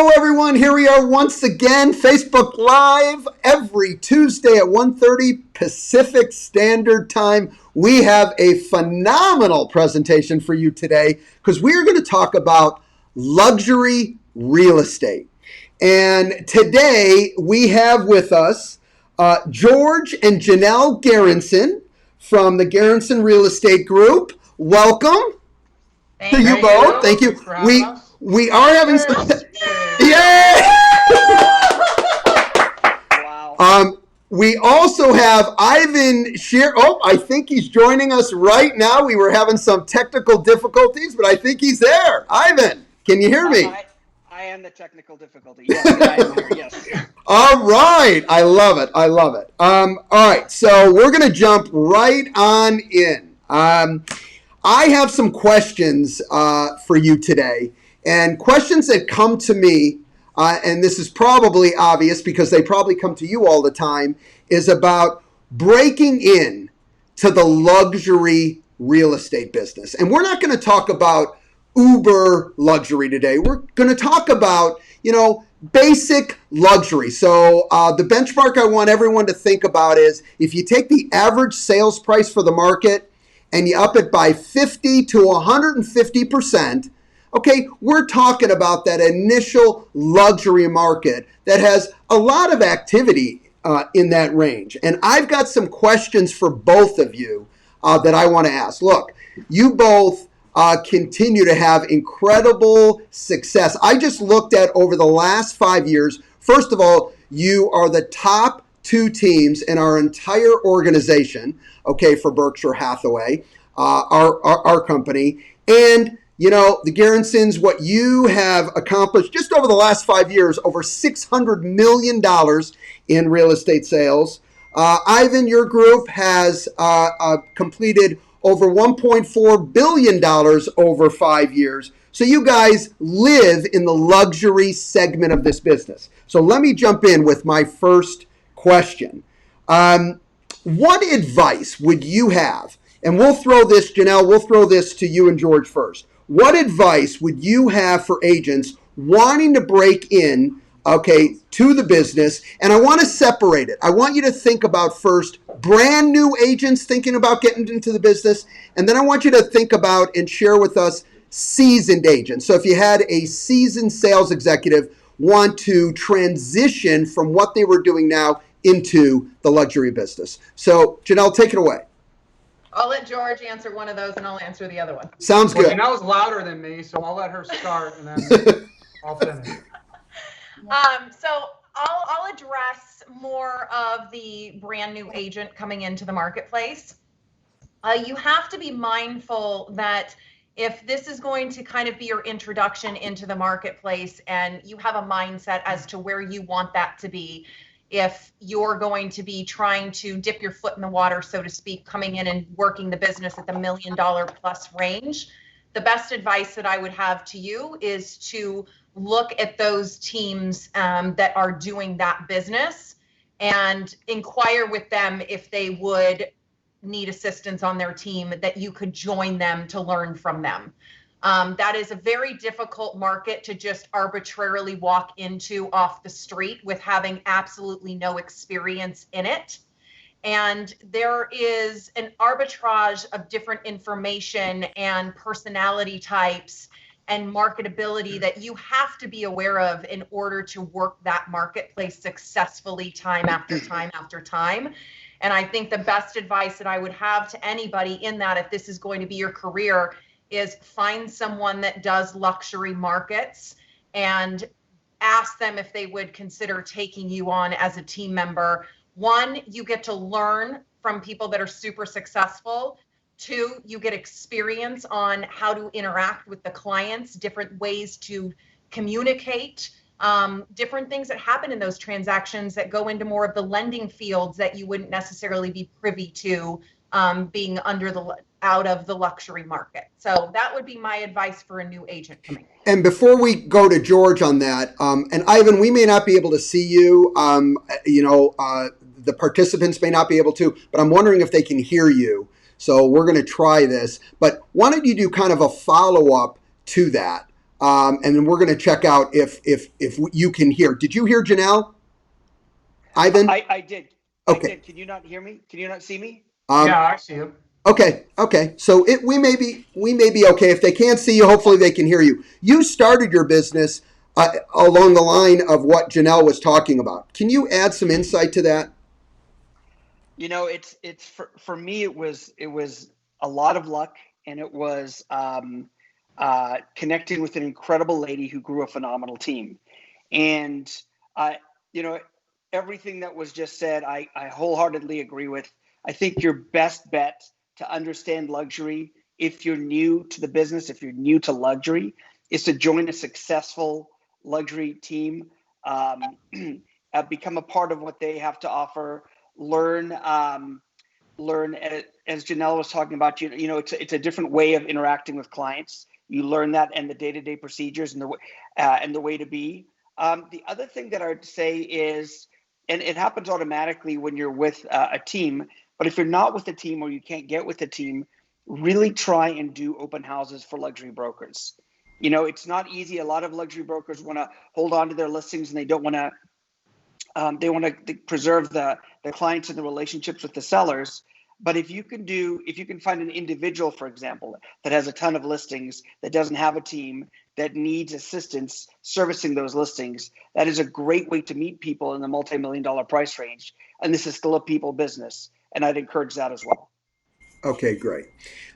Hello, everyone. Here we are once again, Facebook Live every Tuesday at 1:30 Pacific Standard Time. We have a phenomenal presentation for you today because we're going to talk about luxury real estate. And today we have with us George and Janelle Geronsin from the Geronsin Real Estate Group. Welcome to you both. Thank you. We are having some. Yay! Wow. We also have Ivan Sher. Oh, I think he's joining us right now. We were having some technical difficulties, but I think he's there. Ivan, can you hear me? I am the technical difficulty. Yes, I am here. Yes. All right. I love it. I love it. All right. So we're going to jump right on in. I have some questions for you today, and questions that come to me, and this is probably obvious because they probably come to you all the time, is about breaking in to the luxury real estate business. And we're not going to talk about uber luxury today. We're going to talk about, basic luxury. So the benchmark I want everyone to think about is if you take the average sales price for the market and you up it by 50 to 150%, okay, we're talking about that initial luxury market that has a lot of activity in that range. And I've got some questions for both of you that I want to ask. Look, you both continue to have incredible success. I just looked at over the last 5 years. First of all, you are the top two teams in our entire organization, okay, for Berkshire Hathaway, our company. And, the Geronsins, what you have accomplished just over the last 5 years, over $600 million in real estate sales. Ivan, your group has completed over $1.4 billion over 5 years. So you guys live in the luxury segment of this business. So let me jump in with my first question. What advice would you have? And we'll throw this, Janelle, we'll throw this to you and George first. What advice would you have for agents wanting to break in, okay, to the business? And I want to separate it. I want you to think about first brand new agents thinking about getting into the business. And then I want you to think about and share with us seasoned agents. So if you had a seasoned sales executive want to transition from what they were doing now into the luxury business. So Janelle, take it away. I'll let George answer one of those and I'll answer the other one. Sounds good. Janelle's louder than me, so I'll let her start and then I'll finish. So I'll address more of the brand new agent coming into the marketplace. You have to be mindful that if this is going to kind of be your introduction into the marketplace and you have a mindset as to where you want that to be, if you're going to be trying to dip your foot in the water, so to speak, coming in and working the business at the $1 million plus range, the best advice that I would have to you is to look at those teams that are doing that business and inquire with them if they would need assistance on their team, that you could join them to learn from them. That is a very difficult market to just arbitrarily walk into off the street with having absolutely no experience in it. And there is an arbitrage of different information and personality types and marketability that you have to be aware of in order to work that marketplace successfully time after time after time. And I think the best advice that I would have to anybody in that, if this is going to be your career, is find someone that does luxury markets and ask them if they would consider taking you on as a team member. One, you get to learn from people that are super successful. Two, you get experience on how to interact with the clients, different ways to communicate, different things that happen in those transactions that go into more of the lending fields that you wouldn't necessarily be privy to being out of the luxury market. So that would be my advice for a new agent coming. And before we go to George on that, and Ivan, we may not be able to see you, the participants may not be able to, but I'm wondering if they can hear you. So we're going to try this. But why don't you do kind of a follow-up to that? and then we're going to check out if you can hear. Did you hear Janelle? Ivan? I did. I Okay. did. Can you not hear me? Can you not see me? Um, Yeah, I see him. okay. Okay. So we may be okay. If they can't see you, hopefully they can hear you. You started your business along the line of what Janelle was talking about. Can you add some insight to that? You know, it's for me. It was a lot of luck, and it was connecting with an incredible lady who grew a phenomenal team. And you know, everything that was just said, I wholeheartedly agree with. I think your best bet to understand luxury, if you're new to the business, if you're new to luxury, is to join a successful luxury team, become a part of what they have to offer, learn. Learn as Janelle was talking about. You know, it's a different way of interacting with clients. You learn that and the day-to-day procedures and the way to be. The other thing that I would say is, and it happens automatically when you're with a team, but if you're not with a team or you can't get with a team, really try and do open houses for luxury brokers. You know, it's not easy. A lot of luxury brokers want to hold on to their listings and they don't want to. They want to preserve the clients and the relationships with the sellers. But if you can find an individual, for example, that has a ton of listings, that doesn't have a team, that needs assistance servicing those listings, that is a great way to meet people in the multi-million-dollar price range. And this is still a people business. And I'd encourage that as well. Okay, great.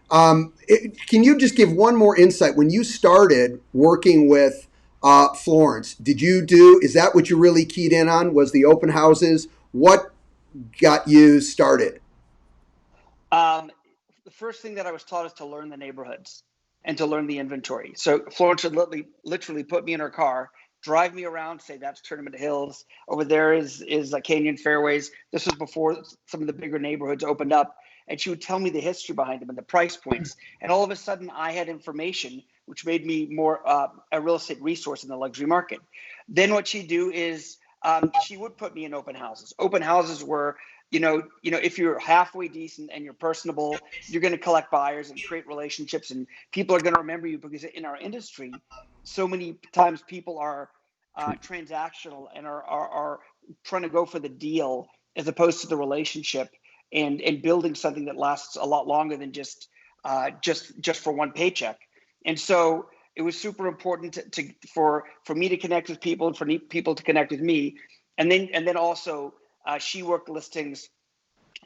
Can you just give one more insight? When you started working with Florence, is that what you really keyed in on? Was the open houses? What got you started? The first thing that I was taught is to learn the neighborhoods and to learn the inventory. So Florence would literally put me in her car, drive me around, say that's Tournament Hills. Over there is Canyon Fairways. This was before some of the bigger neighborhoods opened up. And she would tell me the history behind them and the price points. And all of a sudden I had information which made me more a real estate resource in the luxury market. Then what she'd do is she would put me in open houses. Open houses were, if you're halfway decent and you're personable, you're going to collect buyers and create relationships, and people are going to remember you, because in our industry, so many times people are transactional and are trying to go for the deal as opposed to the relationship and building something that lasts a lot longer than just for one paycheck. And so it was super important for me to connect with people and for people to connect with me. And then also she worked listings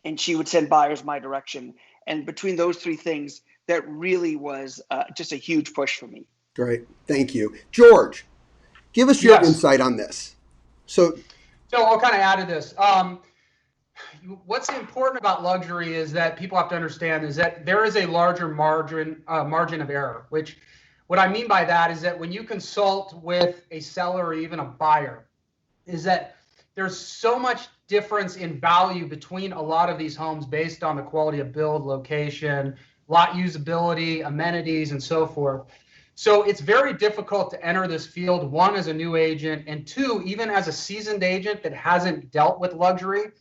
and she would send buyers my direction. And between those three things, that really was just a huge push for me. Great. Thank you. George, give us your Yes. insight on this. So I'll kind of add to this. What's important about luxury is that people have to understand is that there is a larger margin of error, which what I mean by that is that when you consult with a seller or even a buyer, is that there's so much difference in value between a lot of these homes based on the quality of build, location, lot usability, amenities, and so forth. So it's very difficult to enter this field, one, as a new agent, and two, even as a seasoned agent that hasn't dealt with luxury,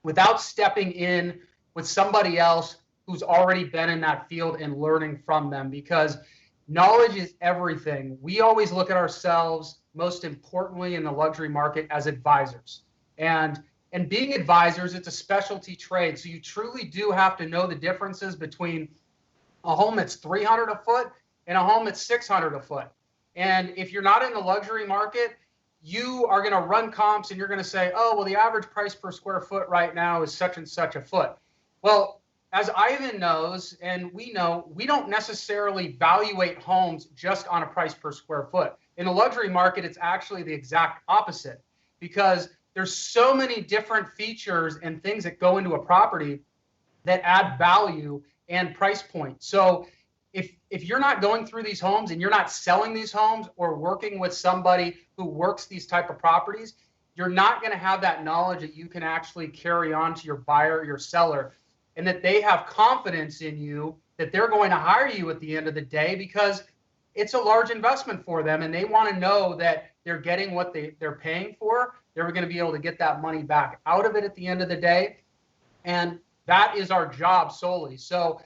without stepping in with somebody else who's already been in that field and learning from them, because knowledge is everything. We always look at ourselves, most importantly in the luxury market, as advisors. And being advisors, it's a specialty trade. So you truly do have to know the differences between a home that's 300 a foot and a home that's 600 a foot. And if you're not in the luxury market, you are going to run comps and you're going to say, oh, well, the average price per square foot right now is such and such a foot. Well, as Ivan knows, and we know, we don't necessarily evaluate homes just on a price per square foot. In the luxury market, it's actually the exact opposite, because there's so many different features and things that go into a property that add value and price point. So if you're not going through these homes and you're not selling these homes or working with somebody who works these type of properties, you're not going to have that knowledge that you can actually carry on to your buyer, your seller, and that they have confidence in you, that they're going to hire you at the end of the day, because it's a large investment for them and they want to know that they're getting what they're paying for. They're going to be able to get that money back out of it at the end of the day. And that is our job solely. So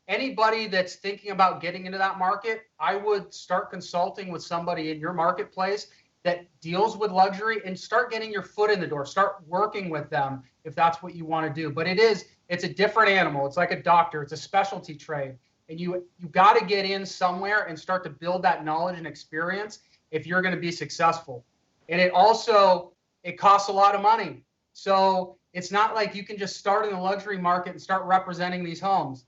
anybody that's thinking about getting into that market, I would start consulting with somebody in your marketplace that deals with luxury and start getting your foot in the door. Start working with them if that's what you want to do. But it's a different animal. It's like a doctor. It's a specialty trade. And you got to get in somewhere and start to build that knowledge and experience if you're going to be successful. And it costs a lot of money. So it's not like you can just start in the luxury market and start representing these homes.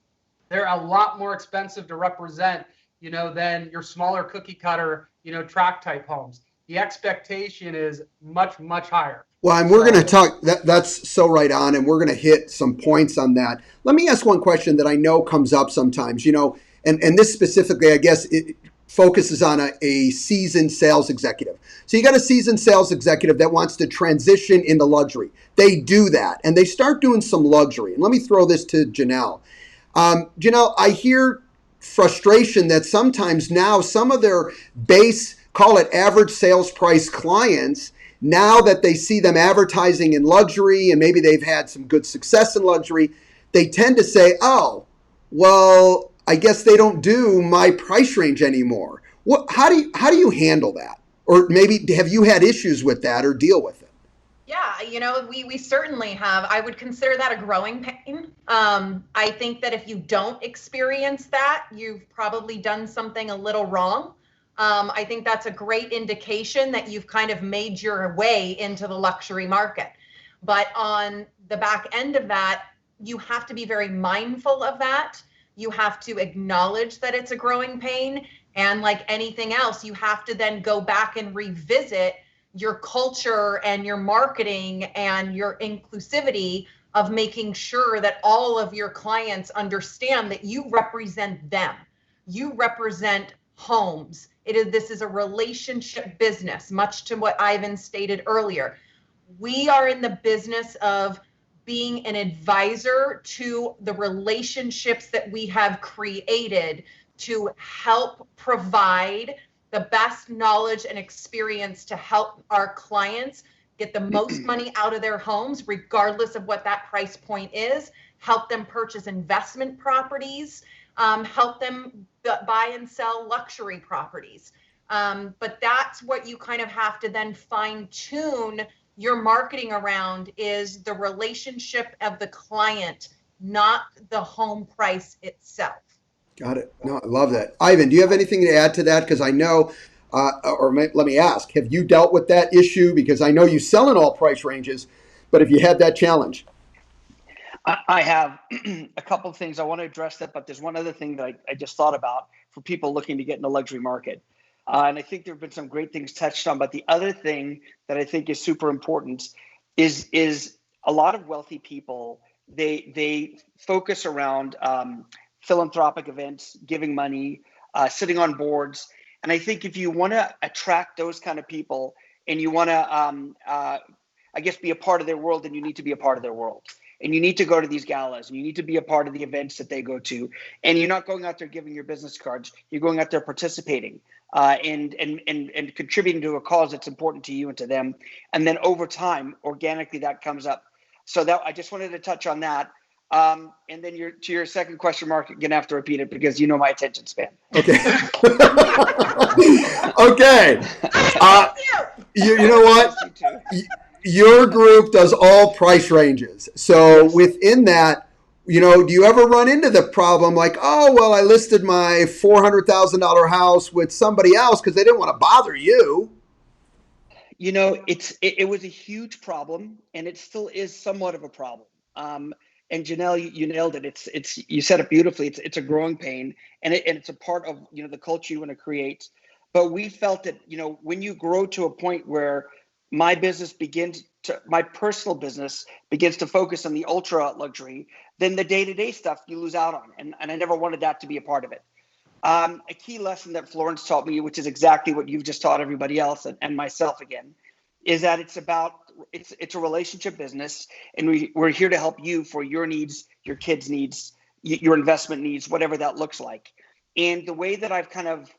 They're a lot more expensive to represent, than your smaller cookie cutter, tract type homes. The expectation is much, much higher. Well, and we're going to talk, that's so right on, and we're going to hit some points on that. Let me ask one question that I know comes up sometimes, and this specifically, I guess, it focuses on a seasoned sales executive. So you got a seasoned sales executive that wants to transition into luxury. They do that, and they start doing some luxury. And let me throw this to Janelle. Janelle, I hear frustration that sometimes now some of their base, call it average sales price clients, now that they see them advertising in luxury and maybe they've had some good success in luxury, they tend to say, oh, well, I guess they don't do my price range anymore. How do you handle that? Or maybe have you had issues with that or deal with it? Yeah, we certainly have. I would consider that a growing pain. I think that if you don't experience that, you've probably done something a little wrong. I think that's a great indication that you've kind of made your way into the luxury market. But on the back end of that, you have to be very mindful of that. You have to acknowledge that it's a growing pain. And like anything else, you have to then go back and revisit your culture and your marketing and your inclusivity of making sure that all of your clients understand that you represent them. You represent homes. This is a relationship business, much to what Ivan stated earlier. We are in the business of being an advisor to the relationships that we have created to help provide the best knowledge and experience to help our clients get the most money out of their homes, regardless of what that price point is, help them purchase investment properties, help them buy and sell luxury properties. But that's what you kind of have to then fine tune your marketing around, is the relationship of the client, not the home price itself. Got it. No, I love that. Ivan, do you have anything to add to that? Because I know, let me ask, have you dealt with that issue? Because I know you sell in all price ranges, but if you had that challenge. I have a couple of things I want to address that, but there's one other thing that I just thought about for people looking to get in the luxury market. And I think there have been some great things touched on, but the other thing that I think is super important is a lot of wealthy people, they focus around philanthropic events, giving money, sitting on boards. And I think if you want to attract those kind of people and you want to, be a part of their world, then you need to be a part of their world. And you need to go to these galas and you need to be a part of the events that they go to. And you're not going out there giving your business cards. You're going out there participating and contributing to a cause that's important to you and to them. And then over time, organically, that comes up. So that I just wanted to touch on that. And then to your second question, Mark, you're gonna have to repeat it because you know my attention span. Okay. Okay. You know what? Your group does all price ranges. So yes. Within that, do you ever run into the problem like, oh, well, I listed my $400,000 house with somebody else because they didn't want to bother you? It was a huge problem, and it still is somewhat of a problem. And Janelle, you nailed it. It's you said it beautifully. It's a growing pain, and it's a part of the culture you want to create. But we felt that when you grow to a point where my personal business begins to focus on the ultra luxury, then the day-to-day stuff you lose out on, and I never wanted that to be a part of it. A key lesson that Florence taught me, which is exactly what you've just taught everybody else and myself again, is that it's a relationship business, and we're here to help you for your needs, your kids' needs, your investment needs, whatever that looks like. And the way that I've kind of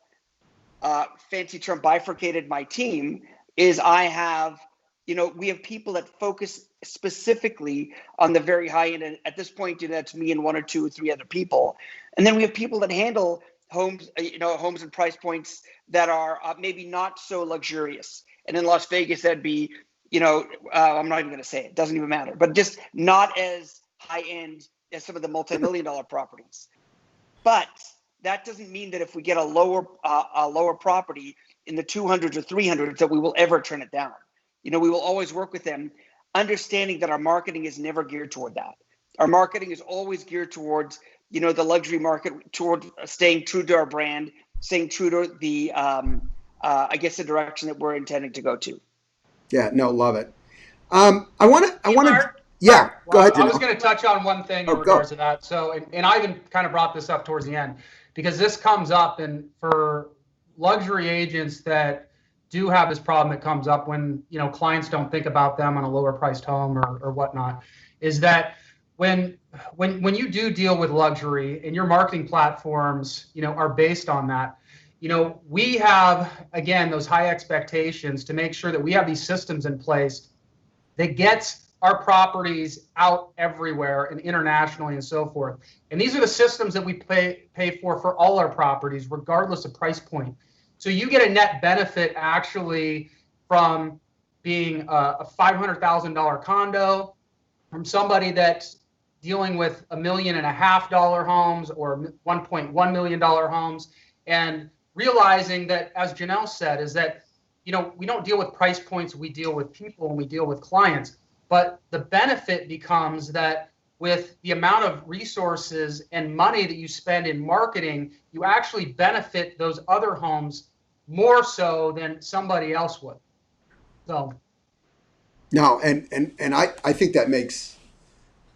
fancy term bifurcated my team is I have we have people that focus specifically on the very high end. And at this point, that's me and one or two or three other people. And then we have people that handle homes, homes and price points that are maybe not so luxurious. And in Las Vegas, that'd be, I'm not even going to say it, doesn't even matter, but just not as high end as some of the multi-million-dollar properties. But that doesn't mean that if we get a lower property in the 200s or 300s that we will ever turn it down. We will always work with them, understanding that our marketing is never geared toward that. Our marketing is always geared towards, the luxury market, toward staying true to our brand, staying true to the, the direction that we're intending to go to. Yeah, no, love it. I want to, yeah, go ahead. I was going to touch on one thing in regards to that. So, and I even kind of brought this up towards the end, because this comes up, and for luxury agents that do have this problem that comes up when clients don't think about them on a lower priced home or whatnot, is that when you do deal with luxury and your marketing platforms are based on that, we have, again, those high expectations to make sure that we have these systems in place that gets our properties out everywhere and internationally and so forth. And these are the systems that we pay for all our properties, regardless of price point. So you get a net benefit actually from being a $500,000 condo, from somebody that's dealing with $1.5 million homes or $1.1 million homes, and realizing that, as Janelle said, is that we don't deal with price points, we deal with people and we deal with clients. But the benefit becomes that with the amount of resources and money that you spend in marketing, you actually benefit those other homes more so than somebody else would. So. No, and I think that makes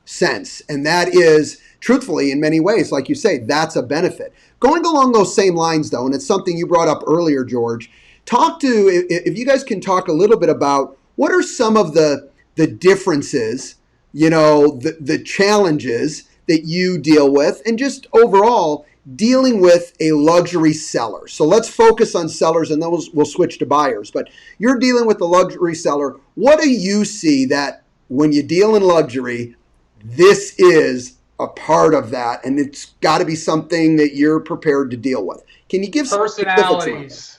sense. And that is, truthfully, in many ways, like you say, that's a benefit. Going along those same lines, though, and it's something you brought up earlier, George, if you guys can talk a little bit about what are some of the differences, the challenges that you deal with, and just overall dealing with a luxury seller. So let's focus on sellers, and then we'll switch to buyers. But you're dealing with the luxury seller. What do you see that when you deal in luxury, this is a part of that, and it's got to be something that you're prepared to deal with? Can you give personalities?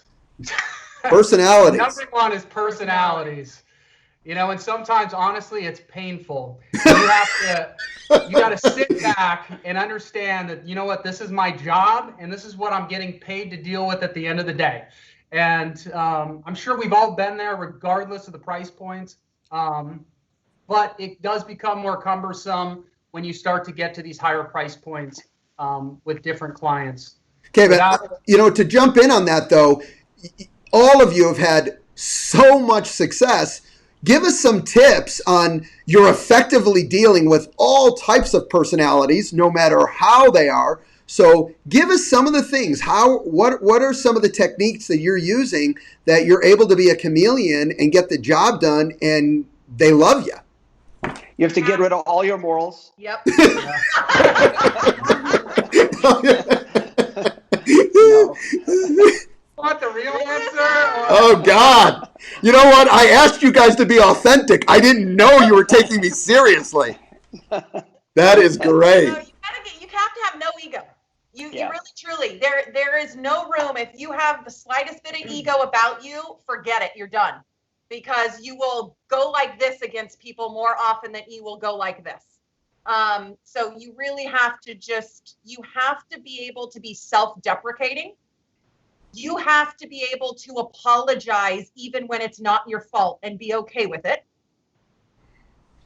Personalities. Number one is personalities. And sometimes, honestly, it's painful. You got to sit back and understand that, this is my job and this is what I'm getting paid to deal with at the end of the day. And I'm sure we've all been there regardless of the price points. But it does become more cumbersome when you start to get to these higher price points with different clients. Okay, but to jump in on that, though, all of you have had so much success. Give us some tips on you're effectively dealing with all types of personalities, no matter how they are. So give us some of the things. What are some of the techniques that you're using that you're able to be a chameleon and get the job done and they love you? You have to get rid of all your morals. Yep. No. Want the real answer? Oh, God. You know what? I asked you guys to be authentic. I didn't know you were taking me seriously. That is great. You have to have no ego. You really, truly, there is no room. If you have the slightest bit of ego about you, forget it. You're done. Because you will go like this against people more often than you will go like this. So you really have to be able to be self-deprecating. You have to be able to apologize even when it's not your fault and be okay with it.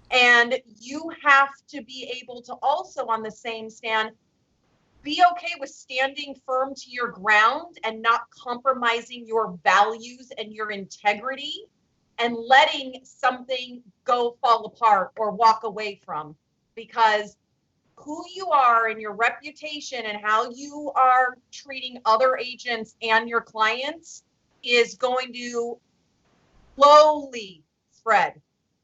And you have to be able to also, on the same stand, be okay with standing firm to your ground and not compromising your values and your integrity and letting something fall apart or walk away from. Because who you are and your reputation and how you are treating other agents and your clients is going to slowly spread.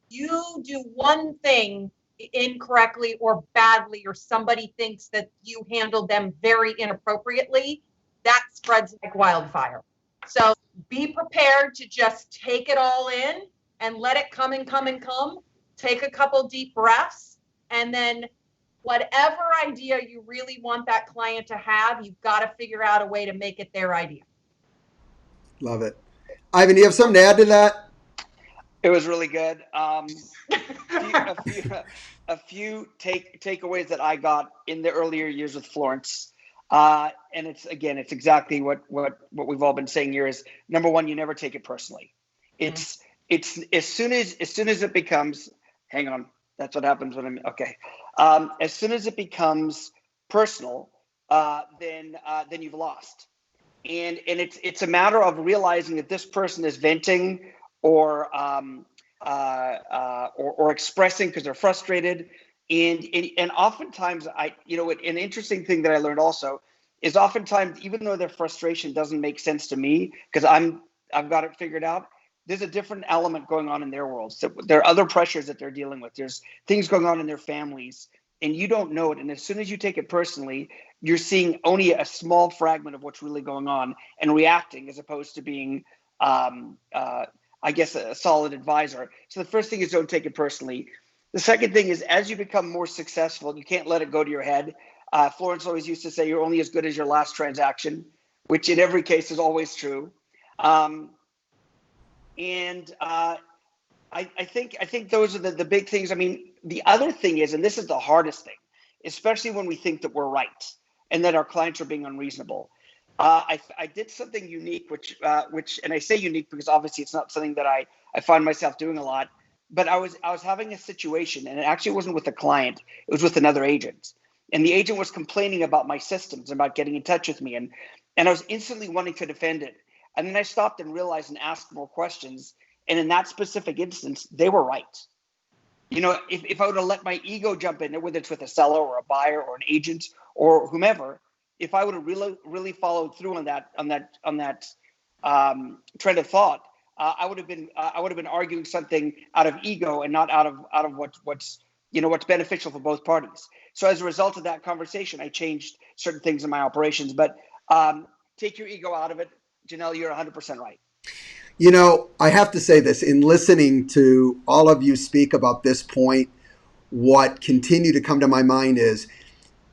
You do one thing incorrectly or badly, or somebody thinks that you handled them very inappropriately, that spreads like wildfire. So be prepared to just take it all in and let it come and come and come. Take a couple deep breaths, and then whatever idea you really want that client to have, you've got to figure out a way to make it their idea. Love it. Ivan, do you have something to add to that? It was really good. A few takeaways that I got in the earlier years with Florence, and it's exactly what we've all been saying here is, number one, you never take it personally. It's as soon as it becomes, hang on, that's what happens when I'm okay. As soon as it becomes personal, then you've lost, and it's a matter of realizing that this person is venting or expressing because they're frustrated, and oftentimes an interesting thing that I learned also is oftentimes, even though their frustration doesn't make sense to me because I've got it figured out, there's a different element going on in their world. So there are other pressures that they're dealing with. There's things going on in their families, and you don't know it. And as soon as you take it personally, you're seeing only a small fragment of what's really going on and reacting, as opposed to being I guess a solid advisor. So the first thing is, don't take it personally. The second thing is, as you become more successful, you can't let it go to your head. Florence always used to say, you're only as good as your last transaction, which in every case is always true. I think those are the big things. I mean, the other thing is, and this is the hardest thing, especially when we think that we're right and that our clients are being unreasonable. I did something unique, which, and I say unique because obviously it's not something that I find myself doing a lot. But I was having a situation, and it actually wasn't with a client; it was with another agent. And the agent was complaining about my systems, about getting in touch with me, and I was instantly wanting to defend it. And then I stopped and realized and asked more questions. And in that specific instance, they were right. You know, if I would have let my ego jump in, whether it's with a seller or a buyer or an agent or whomever, if I would have really followed through on that trend of thought, I would have been arguing something out of ego and not out of what's beneficial for both parties. So as a result of that conversation, I changed certain things in my operations. But take your ego out of it, Janelle. You're 100% right. You know, I have to say this, in listening to all of you speak about this point, what continue to come to my mind is,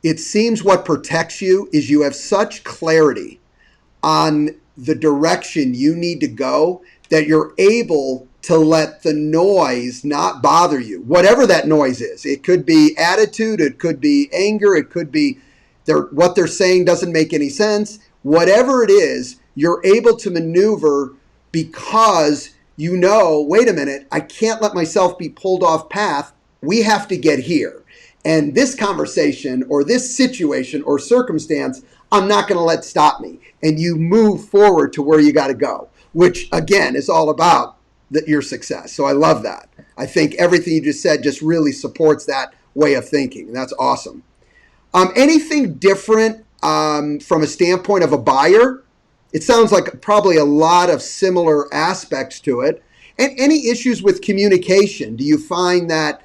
it seems what protects you is you have such clarity on the direction you need to go that you're able to let the noise not bother you, whatever that noise is. It could be attitude, it could be anger, it could be what they're saying doesn't make any sense. Whatever it is, you're able to maneuver because you know, wait a minute, I can't let myself be pulled off path. We have to get here. And this conversation or this situation or circumstance, I'm not going to let stop me. And you move forward to where you got to go, which again is all about your success. So I love that. I think everything you just said just really supports that way of thinking. That's awesome. Anything different from a standpoint of a buyer? It sounds like probably a lot of similar aspects to it. And any issues with communication? Do you find that,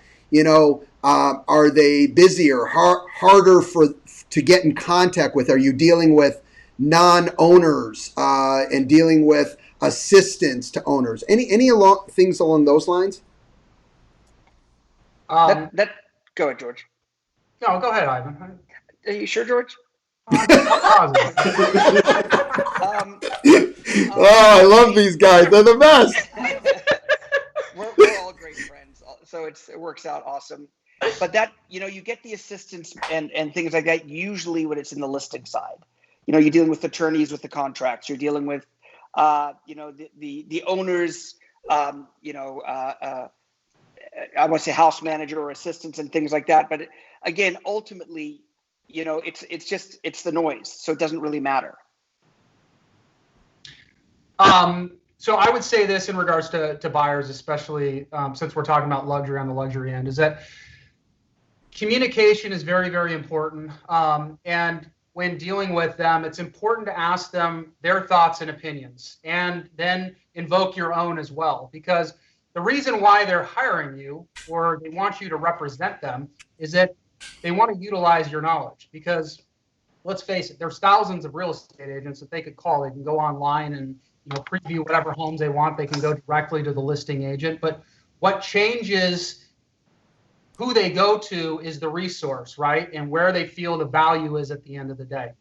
are they busier, harder to get in contact with? Are you dealing with non-owners and dealing with assistants to owners? Any things along those lines? Go ahead, George. No, go ahead, Ivan. Are you sure, George? I love these guys. They're the best. We're all great friends, so it works out awesome. But that, you get the assistance and things like that usually when it's in the listing side. You're dealing with attorneys with the contracts. You're dealing with, the owners. I want to say house manager or assistants and things like that. But again, ultimately, it's the noise, so it doesn't really matter. So I would say this in regards to buyers, especially since we're talking about luxury on the luxury end, is that communication is very, very important. And when dealing with them, it's important to ask them their thoughts and opinions, and then invoke your own as well. Because the reason why they're hiring you or they want you to represent them is that they want to utilize your knowledge. Because let's face it, there's thousands of real estate agents that they could call. They can go online and preview whatever homes they want. They can go directly to the listing agent. But what changes who they go to is the resource, right? And where they feel the value is at the end of the day.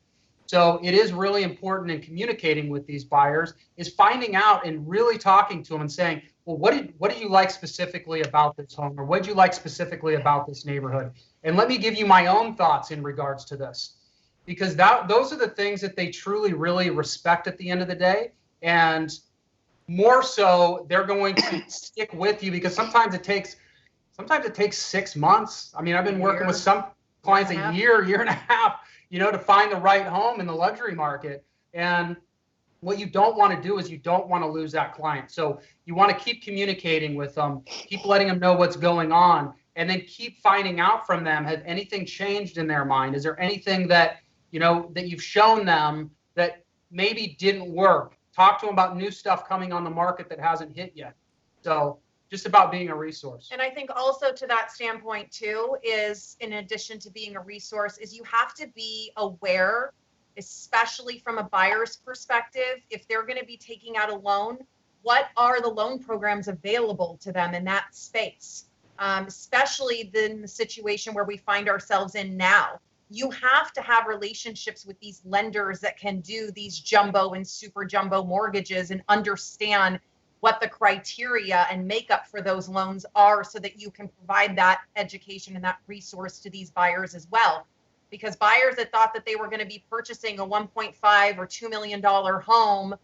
So it is really important in communicating with these buyers is finding out and really talking to them and saying, well, what did you like specifically about this home, or what did you like specifically about this neighborhood? And let me give you my own thoughts in regards to this, because those are the things that they truly, really respect at the end of the day. And more so, they're going to stick with you, because sometimes it takes 6 months. I mean, I've been working with some clients a year and a half, to find the right home in the luxury market. And what you don't want to do is you don't want to lose that client. So you want to keep communicating with them, keep letting them know what's going on, and then keep finding out from them, has anything changed in their mind? Is there anything that, that you've shown them that maybe didn't work? Talk to them about new stuff coming on the market that hasn't hit yet. So just about being a resource. And I think also to that standpoint too is, in addition to being a resource, is you have to be aware, especially from a buyer's perspective, if they're going to be taking out a loan, what are the loan programs available to them in that space? Especially in the situation where we find ourselves in now. You have to have relationships with these lenders that can do these jumbo and super jumbo mortgages and understand what the criteria and makeup for those loans are, so that you can provide that education and that resource to these buyers as well. Because buyers that thought that they were going to be purchasing a $1.5 or $2 million home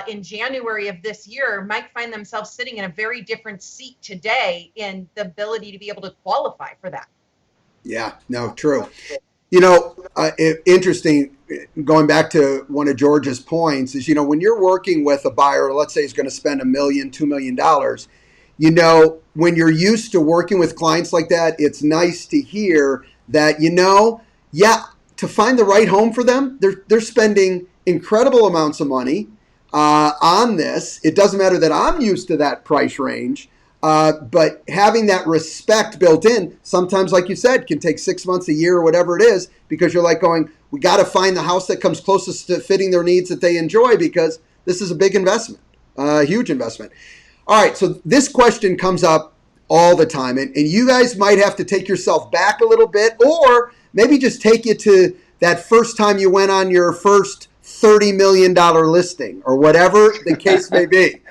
in January of this year might find themselves sitting in a very different seat today in the ability to be able to qualify for that. Yeah, no, true. Interesting, going back to one of George's points is, when you're working with a buyer, let's say he's going to spend $1 million, $2 million, when you're used to working with clients like that, it's nice to hear that, to find the right home for them, they're spending incredible amounts of money on this. It doesn't matter that I'm used to that price range. But having that respect built in, sometimes, like you said, can take 6 months, a year, or whatever it is, because you're like going, we got to find the house that comes closest to fitting their needs that they enjoy, because this is a big investment, a huge investment. All right, so this question comes up all the time, and you guys might have to take yourself back a little bit, or maybe just take you to that first time you went on your first $30 million listing, or whatever the case may be.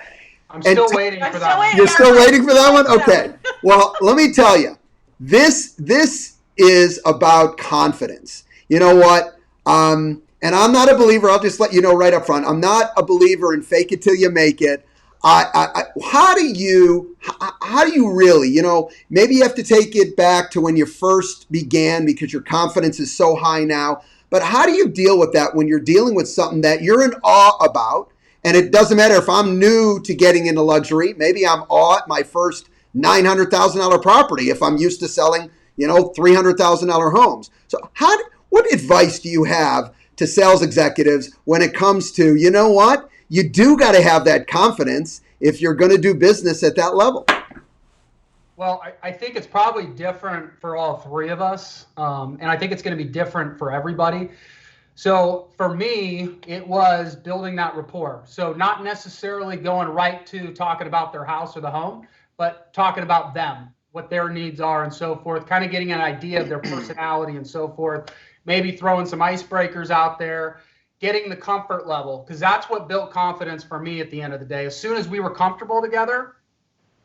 I'm still waiting for that one. You're still waiting for that one? Okay. Well, let me tell you, this is about confidence. You know what? And I'm not a believer. I'll just let you know right up front. I'm not a believer in fake it till you make it. How do you really, maybe you have to take it back to when you first began, because your confidence is so high now. But how do you deal with that when you're dealing with something that you're in awe about? And it doesn't matter if I'm new to getting into luxury. Maybe I'm at my first $900,000 property if I'm used to selling, $300,000 homes. So what advice do you have to sales executives when it comes to, you do got to have that confidence if you're going to do business at that level? Well, I think it's probably different for all three of us. And I think it's going to be different for everybody. So for me, it was building that rapport. So not necessarily going right to talking about their house or the home, but talking about them, what their needs are and so forth, kind of getting an idea of their personality and so forth, maybe throwing some icebreakers out there, getting the comfort level, because that's what built confidence for me at the end of the day. As soon as we were comfortable together,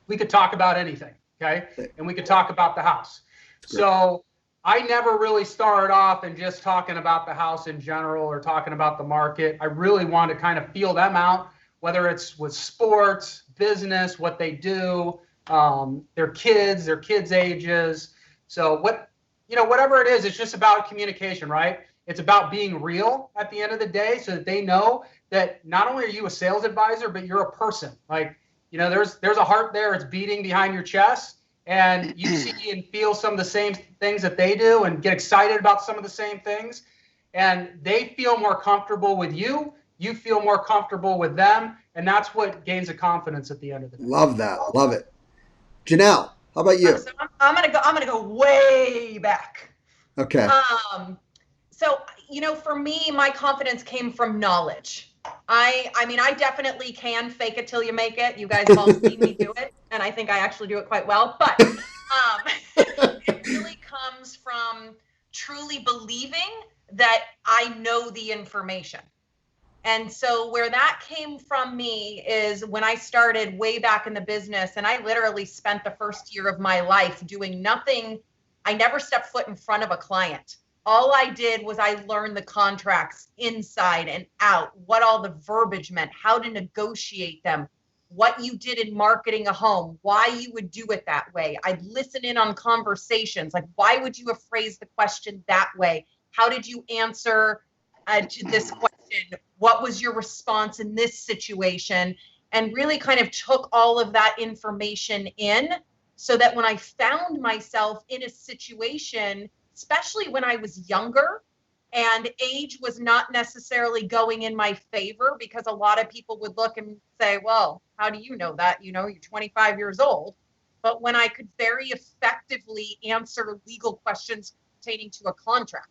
we could talk about anything, okay? And we could talk about the house. So I never really started off and just talking about the house in general or talking about the market. I really wanted to kind of feel them out, whether it's with sports, business, what they do, their kids ages. So whatever it is, it's just about communication, right? It's about being real at the end of the day, so that they know that not only are you a sales advisor, but you're a person. Like, there's a heart there. It's beating behind your chest. And you see and feel some of the same things that they do and get excited about some of the same things. And they feel more comfortable with you. You feel more comfortable with them. And that's what gains the confidence at the end of the day. Love that. Love it. Janelle, how about you? So I'm gonna go way back. Okay. So, for me, my confidence came from knowledge. I mean, I definitely can fake it till you make it. You guys have all seen me do it, and I think I actually do it quite well. But it really comes from truly believing that I know the information. And so where that came from me is when I started way back in the business, and I literally spent the first year of my life doing nothing. I never stepped foot in front of a client. All I did was I learned the contracts inside and out, what all the verbiage meant, how to negotiate them, what you did in marketing a home, why you would do it that way. I'd listen in on conversations, like why would you have phrased the question that way? How did you answer to this question? What was your response in this situation? And really kind of took all of that information in so that when I found myself in a situation, especially when I was younger and age was not necessarily going in my favor, because a lot of people would look and say, well, how do you know that? You know, you're 25 years old. But when I could very effectively answer legal questions pertaining to a contract,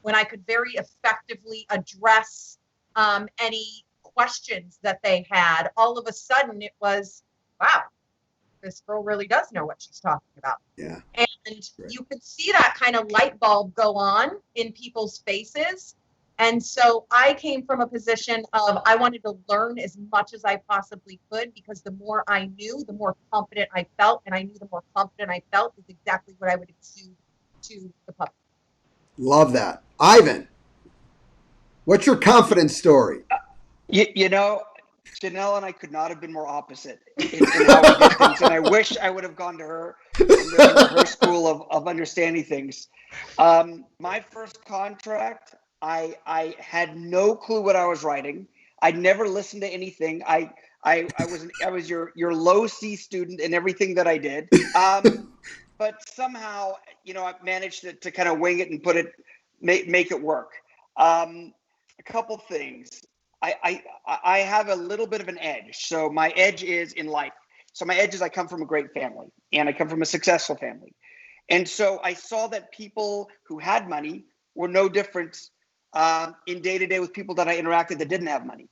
when I could very effectively address any questions that they had, all of a sudden it was, wow, this girl really does know what she's talking about. Yeah. And you could see that kind of light bulb go on in people's faces. And so I came from a position of I wanted to learn as much as I possibly could, because the more I knew, the more confident I felt. And I knew the more confident I felt is exactly what I would exude to the public. Love that. Ivan, what's your confidence story? You know, Janelle and I could not have been more opposite in how we did things. And I wish I would have gone to her into her school of understanding things. My first contract, I had no clue what I was writing. I'd never listened to anything. I was your low C student in everything that I did. But somehow, you know, I managed to kind of wing it and make it work. A couple things. I have a little bit of an edge. So my edge is in life. So my edge is I come from a great family and I come from a successful family. And so I saw that people who had money were no different in day to day with people that I interacted that didn't have money.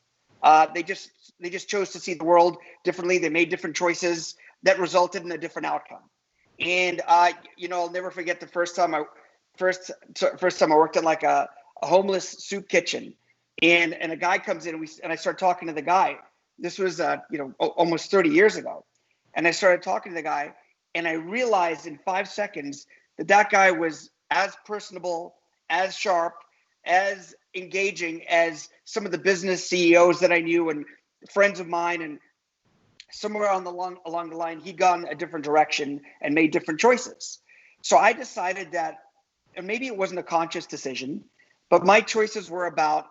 They just chose to see the world differently. They made different choices that resulted in a different outcome. And you know, I'll never forget the first time I worked in like a homeless soup kitchen, and a guy comes in and I start talking to the guy. This was you know, almost 30 years ago, and I started talking to the guy, and I realized in 5 seconds that guy was as personable, as sharp, as engaging as some of the business CEOs that I knew and friends of mine. And somewhere along the line, he'd gone a different direction and made different choices. So I decided that, and maybe it wasn't a conscious decision, but my choices were about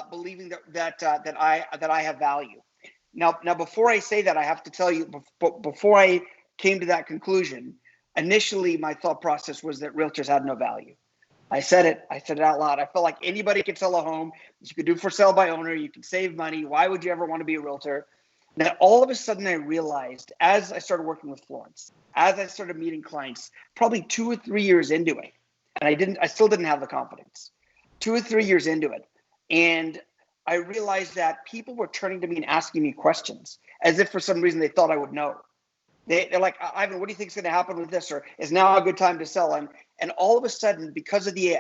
believing that I have value. Now, before I say that, I have to tell you, before I came to that conclusion, initially my thought process was that realtors had no value. I said it out loud. I felt like anybody could sell a home. You could do for sale by owner. You can save money. Why would you ever want to be a realtor? Then all of a sudden I realized, as I started working with Florence, as I started meeting clients, probably 2 or 3 years into it, and I still didn't have the confidence. 2 or 3 years into it, and I realized that people were turning to me and asking me questions as if for some reason they thought I would know. They're like, Ivan, what do you think is going to happen with this? Or is now a good time to sell? And all of a sudden, because of the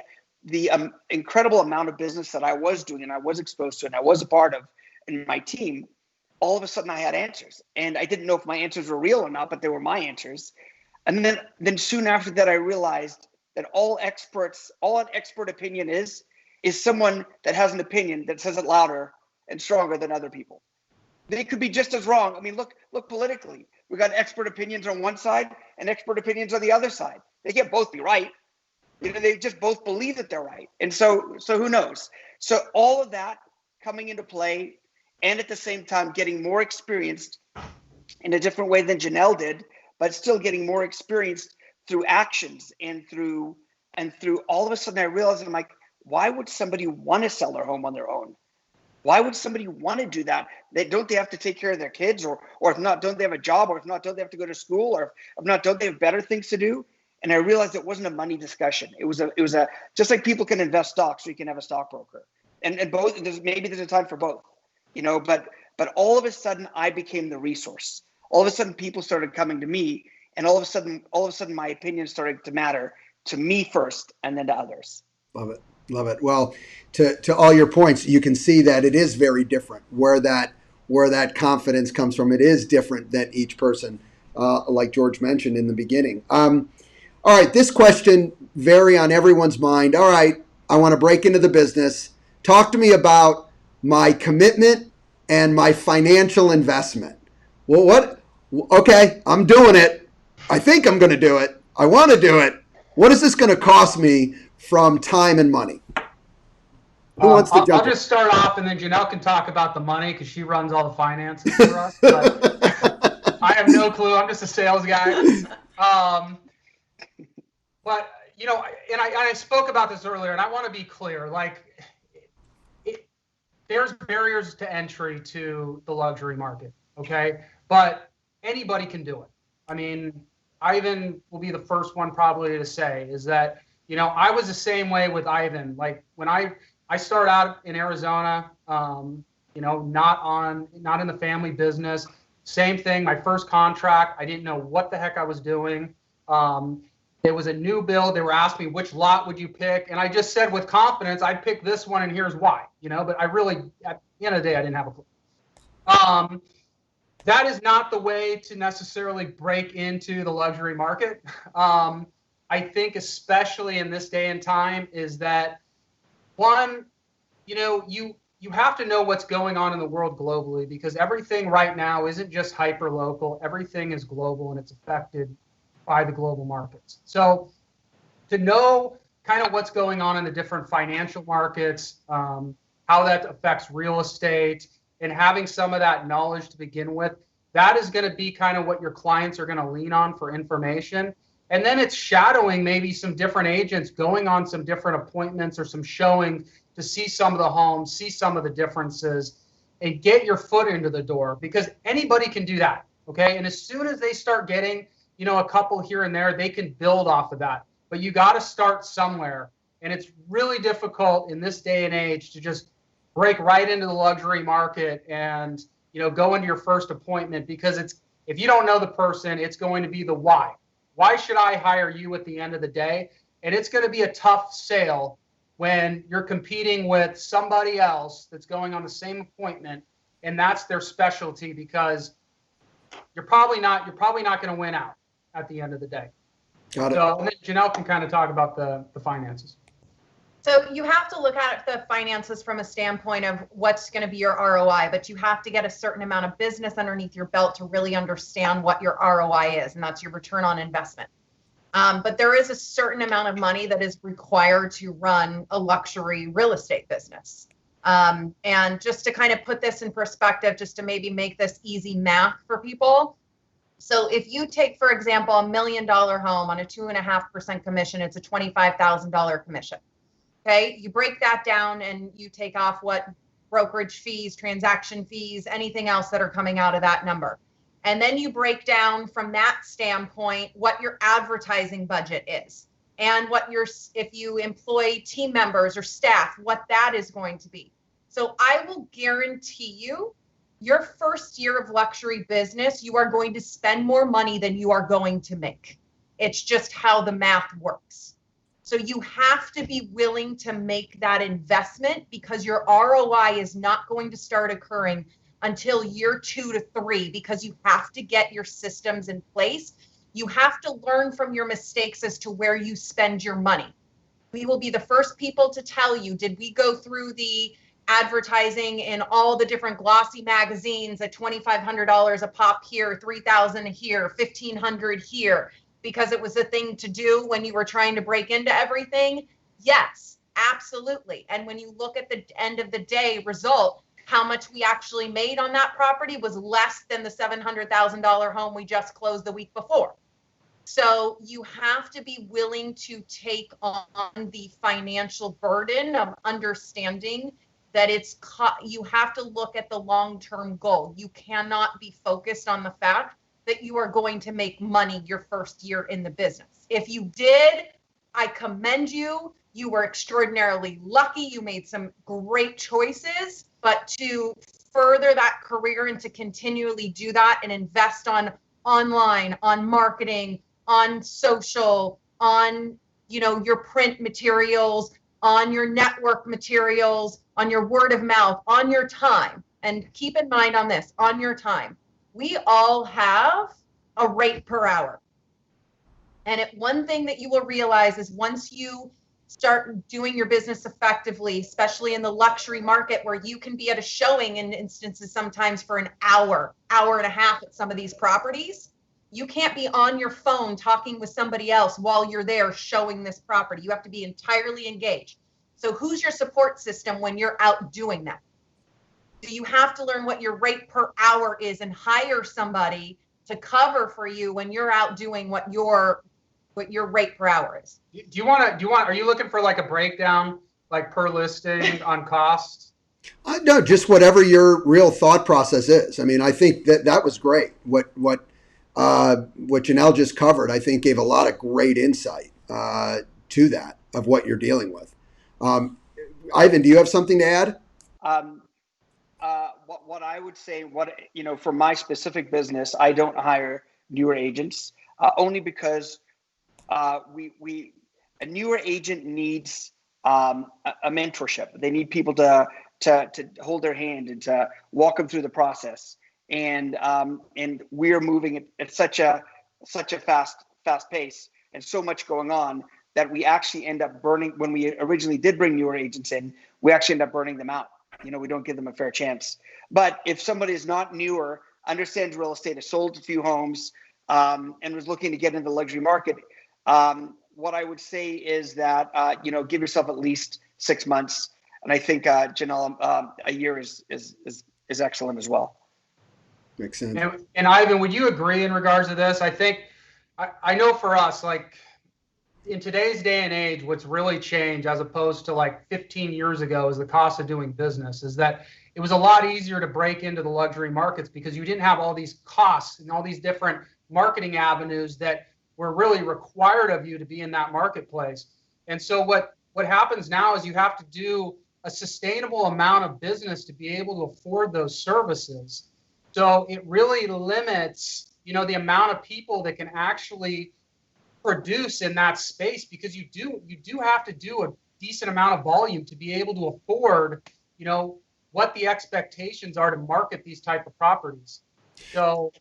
incredible amount of business that I was doing and I was exposed to and I was a part of in my team, all of a sudden I had answers. And I didn't know if my answers were real or not, but they were my answers. And then soon after that, I realized that all an expert opinion is someone that has an opinion that says it louder and stronger than other people. They could be just as wrong. I mean, look politically. We got expert opinions on one side and expert opinions on the other side. They can't both be right. You know, they just both believe that they're right. And so who knows? So all of that coming into play, and at the same time getting more experienced in a different way than Janelle did, but still getting more experienced through actions and through all of a sudden I realized, I'm like, why would somebody want to sell their home on their own? Why would somebody want to do that? Don't they have to take care of their kids, or if not, don't they have a job, or if not, don't they have to go to school, or if not, don't they have better things to do? And I realized it wasn't a money discussion. It was a just like people can invest stocks, so you can have a stockbroker. and both, there's a time for both, but all of a sudden I became the resource. All of a sudden people started coming to me, and all of a sudden my opinion started to matter to me first and then to others. Love it. Love it. Well, to all your points, you can see that it is very different where that confidence comes from. It is different than each person, like George mentioned in the beginning. All right, this question very on everyone's mind. All right, I want to break into the business. Talk to me about my commitment and my financial investment. Well, what? Okay, I'm doing it. I think I'm going to do it. I want to do it. What is this going to cost me from time and money? Who wants to jump I'll just start off, and then Janelle can talk about the money because she runs all the finances for us. But I have no clue. I'm just a sales guy. But and I spoke about this earlier, and I want to be clear. Like, there's barriers to entry to the luxury market, okay? But anybody can do it. I mean, Ivan will be the first one probably to say is that, I was the same way with Ivan. Like, when I started out in Arizona, not in the family business. Same thing. My first contract, I didn't know what the heck I was doing. There was a new build. They were asking me, which lot would you pick? And I just said with confidence, I'd pick this one, and here's why. But I really, at the end of the day, I didn't have a clue. That is not the way to necessarily break into the luxury market. I think especially in this day and time is that, one, you have to know what's going on in the world globally, because everything right now isn't just hyper local. Everything is global, and it's affected by the global markets. So to know kind of what's going on in the different financial markets, how that affects real estate, and having some of that knowledge to begin with, that is going to be kind of what your clients are going to lean on for information. And then it's shadowing maybe some different agents, going on some different appointments or some showings to see some of the homes, see some of the differences, and get your foot into the door, because anybody can do that. Okay. And as soon as they start getting, a couple here and there, they can build off of that. But you got to start somewhere. And it's really difficult in this day and age to just break right into the luxury market and, go into your first appointment, because if you don't know the person, it's going to be the why. Why should I hire you at the end of the day? And it's going to be a tough sale when you're competing with somebody else that's going on the same appointment, and that's their specialty, because you're probably not going to win out at the end of the day. Got it. So, and then Janelle can kind of talk about the finances. So you have to look at the finances from a standpoint of what's going to be your ROI, but you have to get a certain amount of business underneath your belt to really understand what your ROI is, and that's your return on investment. But there is a certain amount of money that is required to run a luxury real estate business. And just to kind of put this in perspective, just to maybe make this easy math for people. So if you take, for example, $1 million home on a 2.5% commission, it's a $25,000 commission. Okay, you break that down and you take off what brokerage fees, transaction fees, anything else that are coming out of that number. And then you break down from that standpoint what your advertising budget is, and if you employ team members or staff, what that is going to be. So I will guarantee you, your first year of luxury business, you are going to spend more money than you are going to make. It's just how the math works. So you have to be willing to make that investment, because your ROI is not going to start occurring until year 2 to 3, because you have to get your systems in place. You have to learn from your mistakes as to where you spend your money. We will be the first people to tell you, did we go through the advertising in all the different glossy magazines at $2,500 a pop here, $3,000 here, $1,500 here, because it was a thing to do when you were trying to break into everything? Yes, absolutely. And when you look at the end of the day result, how much we actually made on that property was less than the $700,000 home we just closed the week before. So you have to be willing to take on the financial burden of understanding that you have to look at the long-term goal. You cannot be focused on the fact that you are going to make money your first year in the business. If you did, I commend you. you were extraordinarily lucky, you made some great choices, but to further that career and to continually do that and invest on online, on marketing, on social, on, you know, your print materials, on your network materials, on your word of mouth, on your time. And keep in mind on this, on your time, we all have a rate per hour. And one thing that you will realize is once you start doing your business effectively, especially in the luxury market where you can be at a showing in instances sometimes for an hour, hour and a half at some of these properties, you can't be on your phone talking with somebody else while you're there showing this property. You have to be entirely engaged. So who's your support system when you're out doing that? So you have to learn what your rate per hour is and hire somebody to cover for you when you're out doing what your rate per hour is. Are you looking for like a breakdown, like per listing on costs? No, just whatever your real thought process is. I mean, I think that was great. What Janelle just covered, I think, gave a lot of great insight to that of what you're dealing with. Ivan, do you have something to add? What I would say, for my specific business, I don't hire newer agents only because a newer agent needs a mentorship. They need people to hold their hand and to walk them through the process. And we're moving at such a fast pace and so much going on that we actually end up burning. When we originally did bring newer agents in, we actually end up burning them out. We don't give them a fair chance. But if somebody is not newer, understands real estate, has sold a few homes, and was looking to get into the luxury market, what I would say is that give yourself at least 6 months, and I think Janelle, a year is excellent as well. Makes sense. And Ivan, would you agree in regards to this? I think I know for us, like in today's day and age, what's really changed as opposed to like 15 years ago is the cost of doing business. Is that it was a lot easier to break into the luxury markets because you didn't have all these costs and all these different marketing avenues that were really required of you to be in that marketplace. And so what happens now is you have to do a sustainable amount of business to be able to afford those services. So it really limits, the amount of people that can actually produce in that space, because you do have to do a decent amount of volume to be able to afford, what the expectations are to market these type of properties. So,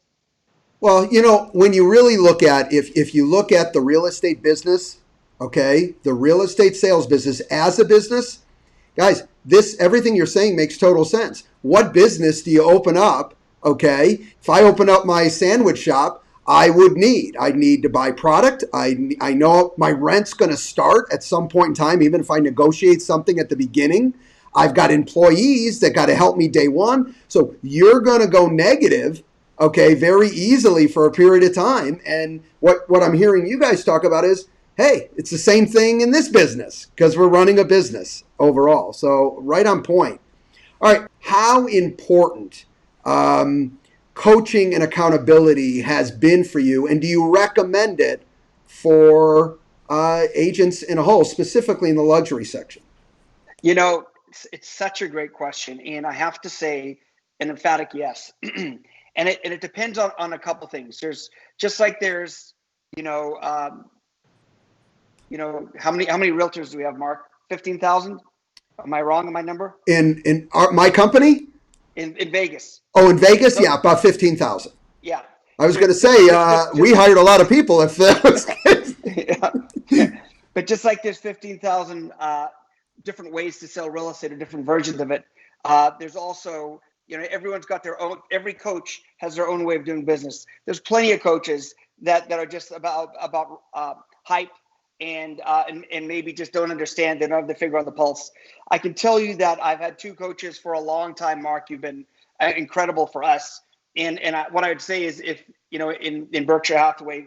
well, when you really look at, if you look at the real estate business, okay, the real estate sales business as a business, guys, everything you're saying makes total sense. What business do you open up? Okay, if I open up my sandwich shop, I'd need to buy product. I know my rent's going to start at some point in time, even if I negotiate something at the beginning. I've got employees that got to help me day one. So you're going to go negative, okay, very easily for a period of time. And what I'm hearing you guys talk about is, hey, it's the same thing in this business because we're running a business overall. So right on point. All right, how important coaching and accountability has been for you, and do you recommend it for agents in a whole, specifically in the luxury section? It's such a great question, and I have to say an emphatic yes. and it depends on a couple things. There's how many realtors do we have, Mark? 15,000? Am I wrong on my number? In my company? In Vegas. Oh, in Vegas? So, yeah, about 15,000. Yeah. I was going to say, we hired a lot of people if that was yeah. But just like there's 15,000 different ways to sell real estate or different versions of it, there's also, everyone's got their own, every coach has their own way of doing business. There's plenty of coaches that are just about hype and maybe just don't understand. They don't have the finger on the pulse. I can tell you that I've had two coaches for a long time, Mark. You've been incredible for us. And what I would say is, if in Berkshire Hathaway,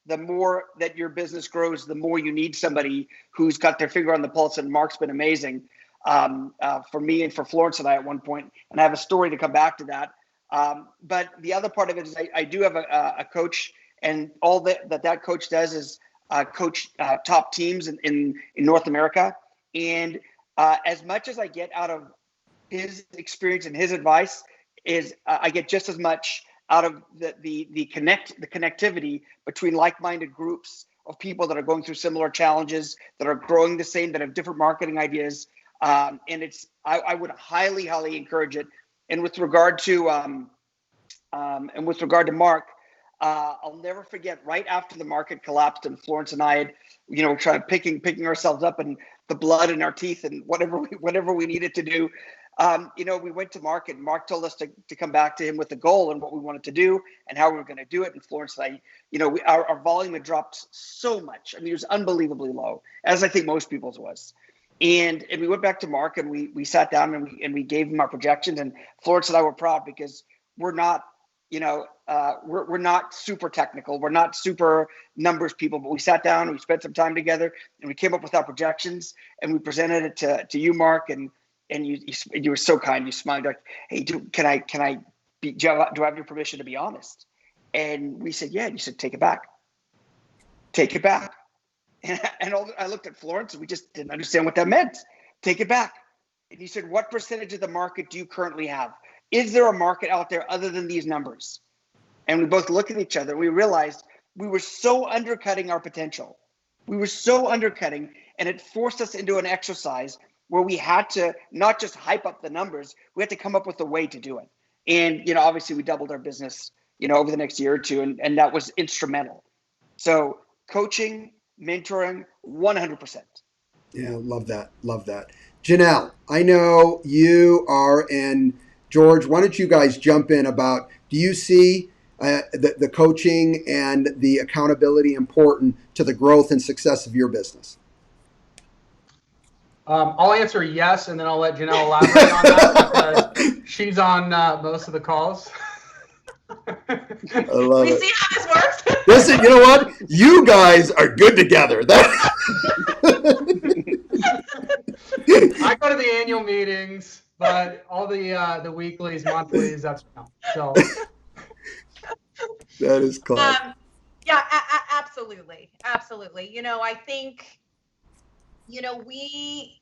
the more that your business grows, the more you need somebody who's got their finger on the pulse. And Mark's been amazing for me and for Florence and I at one point. And I have a story to come back to that. But the other part of it is I do have a coach, and all that coach does is coach top teams in North America. And as much as I get out of his experience and his advice, is I get just as much out of the connectivity between like-minded groups of people that are going through similar challenges, that are growing the same, that have different marketing ideas. And I would highly encourage it. And with regard to Mark, I'll never forget, right after the market collapsed and Florence and I had, tried picking ourselves up and the blood in our teeth and whatever we needed to do. We went to Mark, and Mark told us to come back to him with a goal and what we wanted to do and how we were going to do it. And Florence and I, our volume had dropped so much. I mean, it was unbelievably low, as I think most people's was. And we went back to Mark, and we sat down and we gave him our projections. And Florence and I were proud, because we're not, we're not super technical. We're not super numbers people, but we sat down and we spent some time together, and we came up with our projections, and we presented it to you, Mark, and you were so kind. You smiled like, "Hey, do I have your permission to be honest?" And we said, "Yeah." And you said, "Take it back. Take it back." And I looked at Florence, and we just didn't understand what that meant. Take it back. And he said, "What percentage of the market do you currently have? Is there a market out there other than these numbers?" And we both looked at each other, and we realized we were so undercutting our potential. We were so undercutting, and it forced us into an exercise where we had to not just hype up the numbers, we had to come up with a way to do it. And, obviously we doubled our business, over the next year or two, and that was instrumental. So coaching, mentoring, 100%. Yeah, love that. Love that. Janelle, I know you are, and George, why don't you guys jump in about, do you see the coaching and the accountability important to the growth and success of your business? I'll answer yes, and then I'll let Janelle elaborate on that, because she's on most of the calls. I love We it. see how this works. Listen, you know what? You guys are good together. I go to the annual meetings, but all the weeklies, monthlies, that's no. So that is class. Yeah, absolutely. I think, we,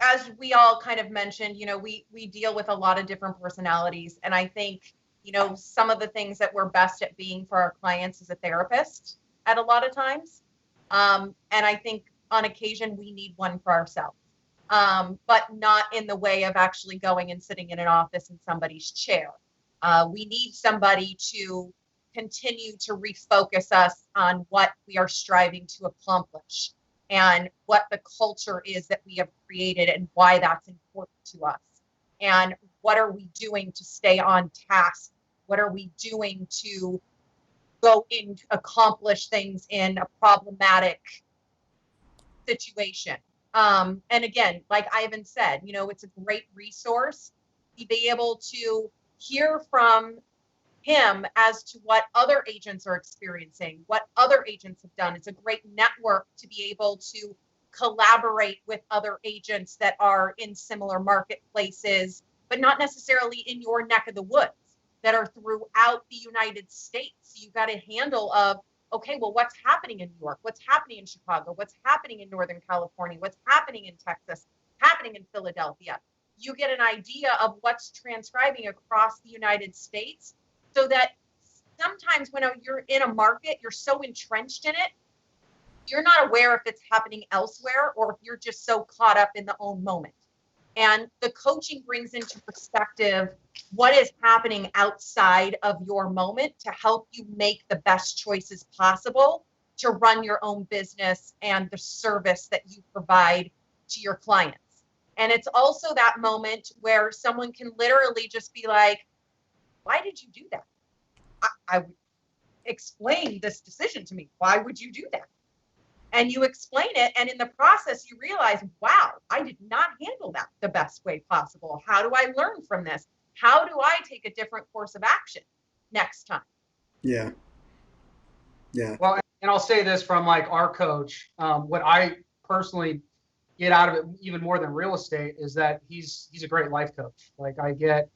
as we all kind of mentioned, we deal with a lot of different personalities. And I think, some of the things that we're best at being for our clients is a therapist at a lot of times. And I think on occasion we need one for ourselves, but not in the way of actually going and sitting in an office in somebody's chair. We need somebody to continue to refocus us on what we are striving to accomplish and what the culture is that we have created and why that's important to us. And what are we doing to stay on task? What are we doing to go and accomplish things in a problematic situation? And again, like Ivan said, it's a great resource to be able to hear from him as to what other agents are experiencing, what other agents have done. It's a great network to be able to collaborate with other agents that are in similar marketplaces, but not necessarily in your neck of the woods, that are throughout the United States. You got a handle of, okay, well, what's happening in New York? What's happening in Chicago? What's happening in Northern California? What's happening in Texas? Happening in Philadelphia? You get an idea of what's transcribing across the United States, so that sometimes when you're in a market, you're so entrenched in it, you're not aware if it's happening elsewhere or if you're just so caught up in the own moment. And the coaching brings into perspective what is happening outside of your moment to help you make the best choices possible to run your own business and the service that you provide to your clients. And it's also that moment where someone can literally just be like, why did you do that? I would explain this decision to me. Why would you do that? And you explain it, and in the process, you realize, wow, I did not handle that the best way possible. How do I learn from this? How do I take a different course of action next time? Yeah. Well, and I'll say this from like our coach, what I personally get out of it even more than real estate is that he's a great life coach. Like I get,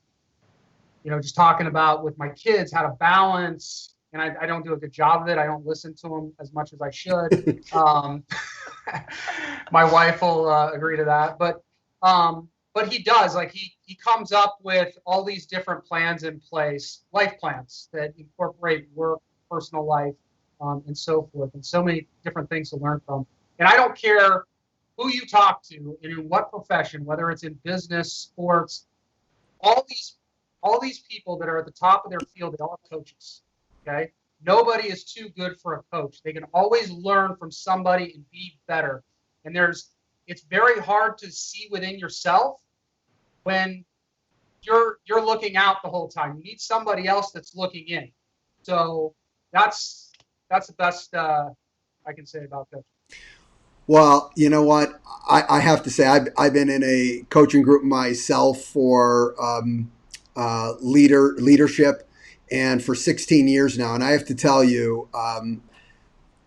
just talking about with my kids, how to balance and I don't do a good job of it. I don't listen to them as much as I should. My wife will agree to that, but he does. Like he comes up with all these different plans in place, life plans that incorporate work, personal life, and so forth, and so many different things to learn from. And I don't care who you talk to and in what profession, whether it's in business, sports, all these people that are at the top of their field, they all have coaches. Okay. Nobody is too good for a coach. They can always learn from somebody and be better. And it's very hard to see within yourself when you're looking out the whole time. You need somebody else that's looking in. So that's the best I can say about that. Well, you know what? I have to say, I've been in a coaching group myself for leadership, and for 16 years now. And I have to tell you, and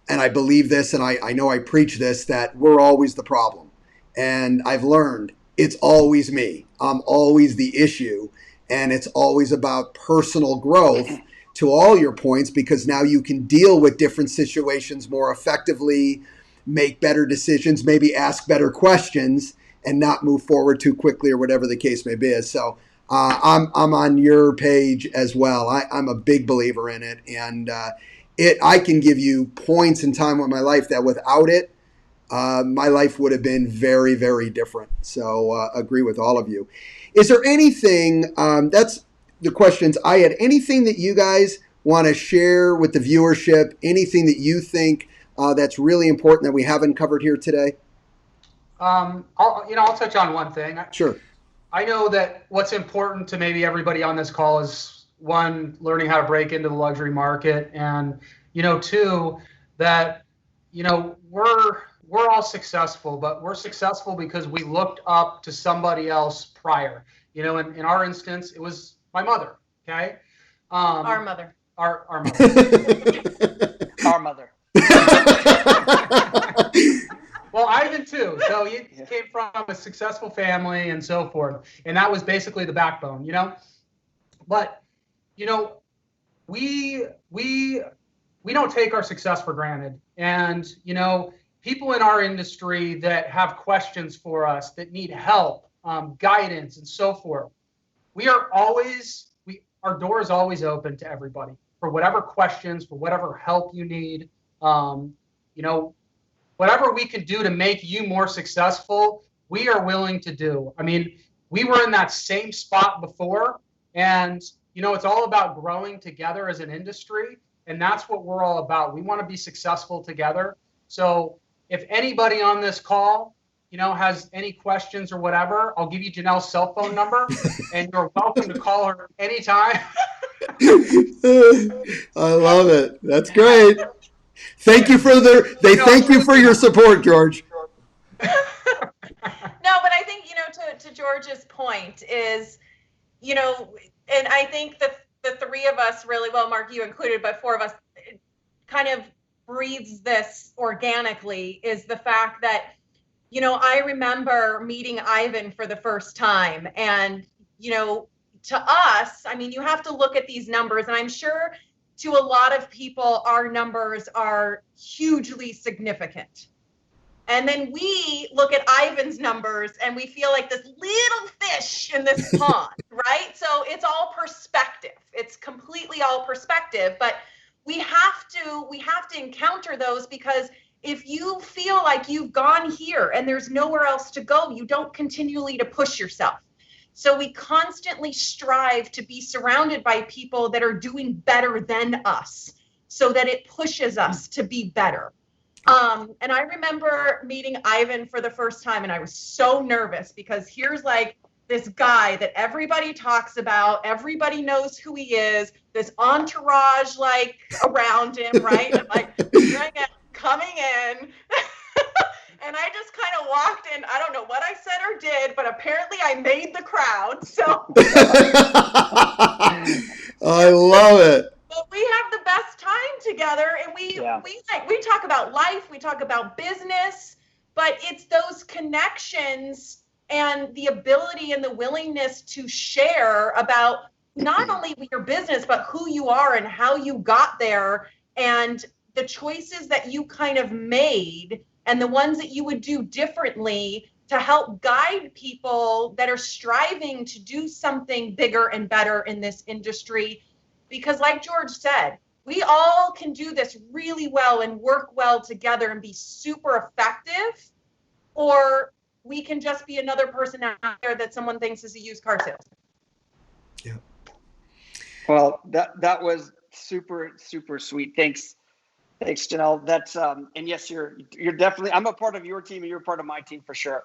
I believe this, and I know I preach this, that we're always the problem. And I've learned it's always me. I'm always the issue. And it's always about personal growth, to all your points, because now you can deal with different situations more effectively, make better decisions, maybe ask better questions, and not move forward too quickly, or whatever the case may be. So I'm on your page as well. I'm a big believer in it, and I can give you points in time with my life that without it, my life would have been very, very different. So agree with all of you. Is there anything, that's the questions I had, anything that you guys want to share with the viewership, anything that you think that's really important that we haven't covered here today? I'll touch on one thing. Sure. I know that what's important to maybe everybody on this call is, one, learning how to break into the luxury market, and two, that we're all successful, but we're successful because we looked up to somebody else prior. In our instance, it was my mother. Okay. Our mother. Our mother. Our mother. Well, Ivan too. So he came from a successful family and so forth, and that was basically the backbone. But we don't take our success for granted, and people in our industry that have questions for us, that need help, guidance, and so forth. Our door is always open to everybody for whatever questions, for whatever help you need. Whatever we can do to make you more successful, we are willing to do. I mean, we were in that same spot before, and it's all about growing together as an industry, and that's what we're all about. We want to be successful together. So if anybody on this call, has any questions or whatever, I'll give you Janelle's cell phone number, and you're welcome to call her anytime. I love it. That's great. Thank you for thank you for your support, George. No, but I think, to George's point is, and I think the three of us really, well, Mark, you included, but four of us, kind of breathes this organically, is the fact that, I remember meeting Ivan for the first time, and, to us, I mean, you have to look at these numbers, and I'm sure to a lot of people, our numbers are hugely significant. And then we look at Ivan's numbers and we feel like this little fish in this pond, right? So it's all perspective. It's completely all perspective, but we have to encounter those, because if you feel like you've gone here and there's nowhere else to go, you don't continually to push yourself. So we constantly strive to be surrounded by people that are doing better than us, so that it pushes us to be better. And I remember meeting Ivan for the first time, and I was so nervous, because here's like this guy that everybody talks about, everybody knows who he is, this entourage like around him, right? I'm like, here I am coming in. And I just kind of walked in. I don't know what I said or did, but apparently I made the crowd. So I love it. But we have the best time together, and we talk about life, we talk about business, but it's those connections and the ability and the willingness to share about not only your business, but who you are and how you got there, and the choices that you kind of made and the ones that you would do differently to help guide people that are striving to do something bigger and better in this industry. Because like George said, we all can do this really well and work well together and be super effective, or we can just be another person out there that someone thinks is a used car salesman. Yeah. Well, that was super, super sweet. Thanks, Janelle. That's and yes, you're definitely. I'm a part of your team, and you're a part of my team for sure.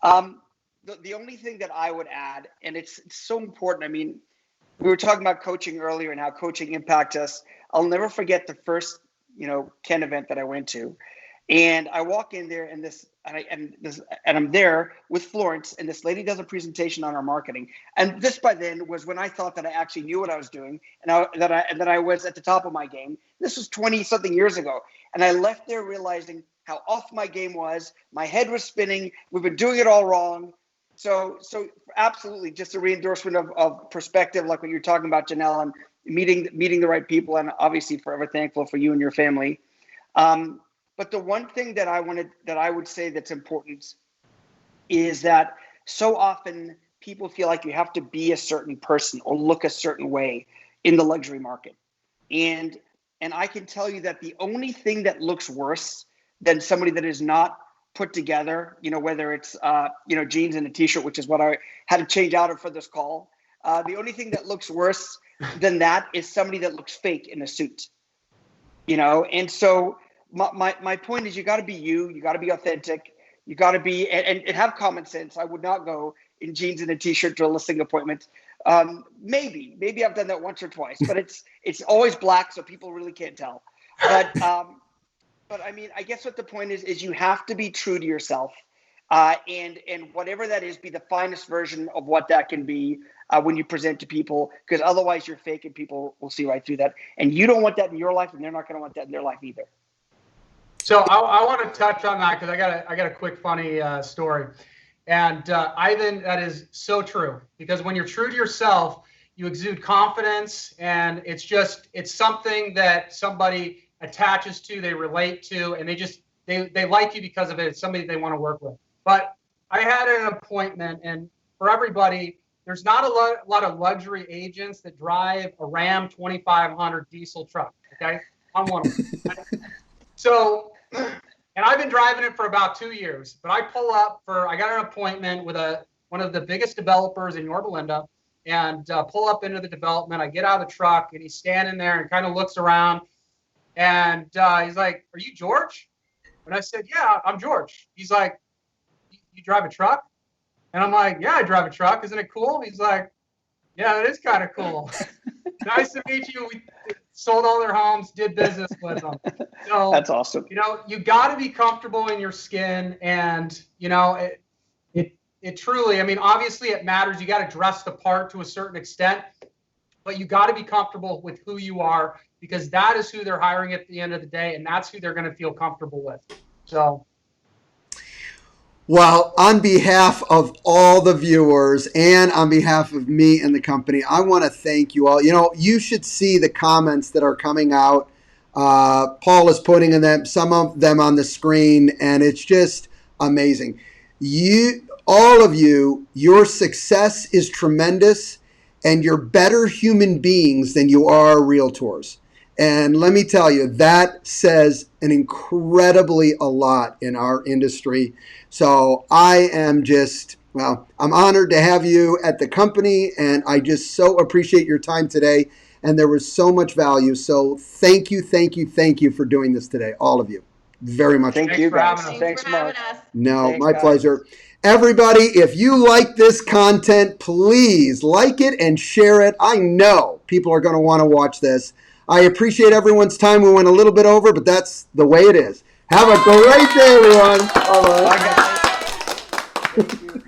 The only thing that I would add, and it's so important. I mean, we were talking about coaching earlier and how coaching impacts us. I'll never forget the first, Ken event that I went to, and I walk in there and I'm there with Florence, and this lady does a presentation on our marketing. And this by then was when I thought that I actually knew what I was doing, and that I was at the top of my game. This was 20 something years ago, and I left there realizing how off my game was. My head was spinning. We've been doing it all wrong. So absolutely, just a reinforcement of perspective, like what you're talking about, Janelle, and meeting the right people, and obviously forever thankful for you and your family. But the one thing that I would say that's important is that so often people feel like you have to be a certain person or look a certain way in the luxury market. And I can tell you that the only thing that looks worse than somebody that is not put together, whether it's, jeans and a t-shirt, which is what I had to change out of for this call. The only thing that looks worse than that is somebody that looks fake in a suit, And so my point is, you got to be you got to be authentic. You got to be, and have common sense. I would not go in jeans and a t-shirt to a listing appointment. Maybe I've done that once or twice, but it's always black, so people really can't tell. But I mean, I guess what the point is you have to be true to yourself, and whatever that is, be the finest version of what that can be when you present to people, because otherwise you're fake and people will see right through that. And you don't want that in your life, and they're not going to want that in their life either. So I want to touch on that because I got a quick funny story, and Ivan, that is so true, because when you're true to yourself, you exude confidence, and it's something that somebody attaches to, they relate to, and they like you because of it. It's somebody they want to work with. But I had an appointment, and for everybody, there's not a lot of luxury agents that drive a Ram 2500 diesel truck. Okay, I'm one of them. So, and I've been driving it for about 2 years. But I pull up I got an appointment with one of the biggest developers in Yorba Linda, and pull up into the development. I get out of the truck, and he's standing there and kind of looks around. And he's like, "Are you George?" And I said, "Yeah, I'm George." He's like, "You drive a truck?" And I'm like, "Yeah, I drive a truck. Isn't it cool?" He's like, "Yeah, it is kind of cool." Nice to meet you. We sold all their homes, did business with them. So that's awesome. You got to be comfortable in your skin, and it truly. I mean, obviously, it matters. You got to dress the part to a certain extent, but you got to be comfortable with who you are, because that is who they're hiring at the end of the day, and that's who they're going to feel comfortable with. So, well, on behalf of all the viewers and on behalf of me and the company, I want to thank you all. You should see the comments that are coming out. Paul is putting some of them on the screen, and it's just amazing. All of you, your success is tremendous, and you're better human beings than you are realtors. And let me tell you, that says an incredibly a lot in our industry. So I am I'm honored to have you at the company, and I just so appreciate your time today. And there was so much value. So thank you for doing this today, all of you. Very much. Thank you, guys. Thanks for having us. No, Thanks, my guys. pleasure. Everybody, if you like this content, please like it and share it. I know people are going to want to watch this. I appreciate everyone's time. We went a little bit over, but that's the way it is. Have a great day, everyone. Bye-bye. Bye, guys. Thank you.